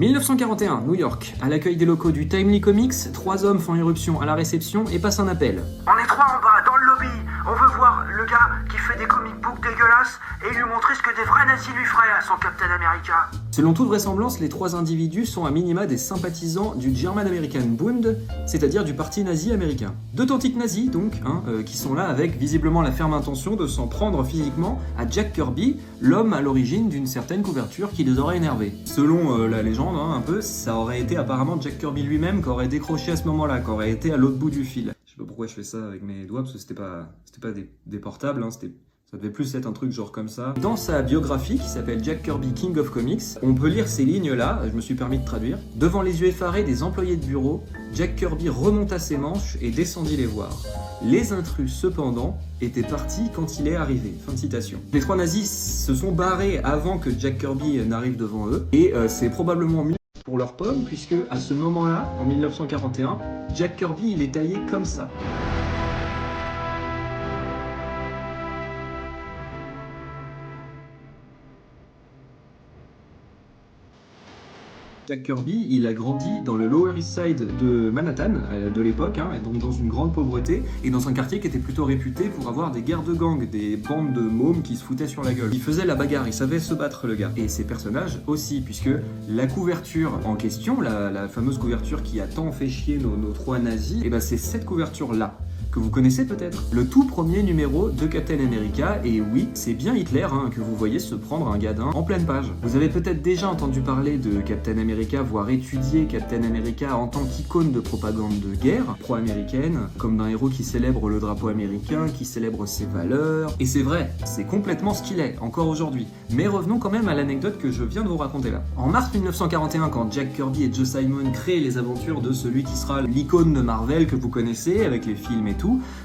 1941, New York. À l'accueil des locaux du Timely Comics, 3 hommes font irruption à la réception et passent un appel. On est 3 en bas, dans le lobby. On veut voir le gars qui fait des comic books dégueulasses et lui montrer ce que des vrais nazis lui feraient à son Captain America. Selon toute vraisemblance, les 3 individus sont à minima des sympathisants du German American Bund, c'est-à-dire du parti nazi américain. D'authentiques nazis donc, qui sont là avec visiblement la ferme intention de s'en prendre physiquement à Jack Kirby, l'homme à l'origine d'une certaine couverture qui les aurait énervés. Selon la légende, un peu, ça aurait été apparemment Jack Kirby lui-même qui aurait décroché à ce moment-là, qui aurait été à l'autre bout du fil. Je sais pas pourquoi je fais ça avec mes doigts, parce que c'était pas des portables, ça devait plus être un truc genre comme ça. Dans sa biographie, qui s'appelle Jack Kirby King of Comics, on peut lire ces lignes-là, je me suis permis de traduire. Devant les yeux effarés des employés de bureau, Jack Kirby remonta ses manches et descendit les voir. Les intrus, cependant, étaient partis quand il est arrivé. Fin de citation. Les 3 nazis se sont barrés avant que Jack Kirby n'arrive devant eux, et c'est probablement mieux pour leur pomme, puisque à ce moment-là, en 1941, Jack Kirby, il est taillé comme ça. Jack Kirby, il a grandi dans le Lower East Side de Manhattan, de l'époque, donc dans une grande pauvreté, et dans un quartier qui était plutôt réputé pour avoir des guerres de gangs, des bandes de mômes qui se foutaient sur la gueule. Il faisait la bagarre, il savait se battre le gars. Et ses personnages aussi, puisque la couverture en question, la fameuse couverture qui a tant fait chier nos 3 nazis, et ben c'est cette couverture-là, que vous connaissez peut-être. Le tout premier numéro de Captain America, et oui, c'est bien Hitler que vous voyez se prendre un gadin en pleine page. Vous avez peut-être déjà entendu parler de Captain America, voire étudié Captain America en tant qu'icône de propagande de guerre pro-américaine, comme d'un héros qui célèbre le drapeau américain, qui célèbre ses valeurs. Et c'est vrai, c'est complètement ce qu'il est, encore aujourd'hui. Mais revenons quand même à l'anecdote que je viens de vous raconter là. En mars 1941, quand Jack Kirby et Joe Simon créent les aventures de celui qui sera l'icône de Marvel que vous connaissez, avec les films et tout,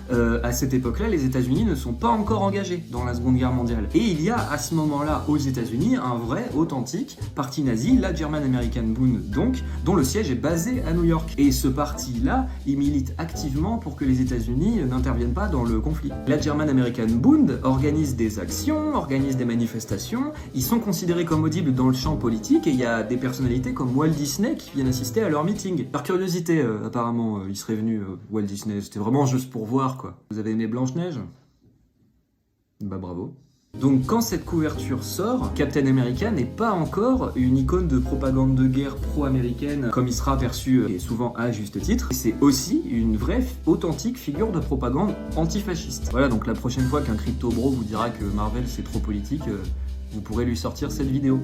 à cette époque-là, les États-Unis ne sont pas encore engagés dans la Seconde Guerre mondiale. Et il y a à ce moment-là, aux États-Unis, un vrai, authentique parti nazi, la German American Bund, donc, dont le siège est basé à New York. Et ce parti-là, il milite activement pour que les États-Unis n'interviennent pas dans le conflit. La German American Bund organise des actions, organise des manifestations, ils sont considérés comme audibles dans le champ politique, et il y a des personnalités comme Walt Disney qui viennent assister à leur meeting. Par curiosité, apparemment, il serait venu, Walt Disney, c'était vraiment juste pour voir quoi. Vous avez aimé Blanche-Neige? Bah bravo. Donc quand cette couverture sort, Captain America n'est pas encore une icône de propagande de guerre pro-américaine comme il sera perçu, et souvent à juste titre. C'est aussi une vraie, authentique figure de propagande antifasciste. Voilà, donc la prochaine fois qu'un crypto bro vous dira que Marvel c'est trop politique, vous pourrez lui sortir cette vidéo.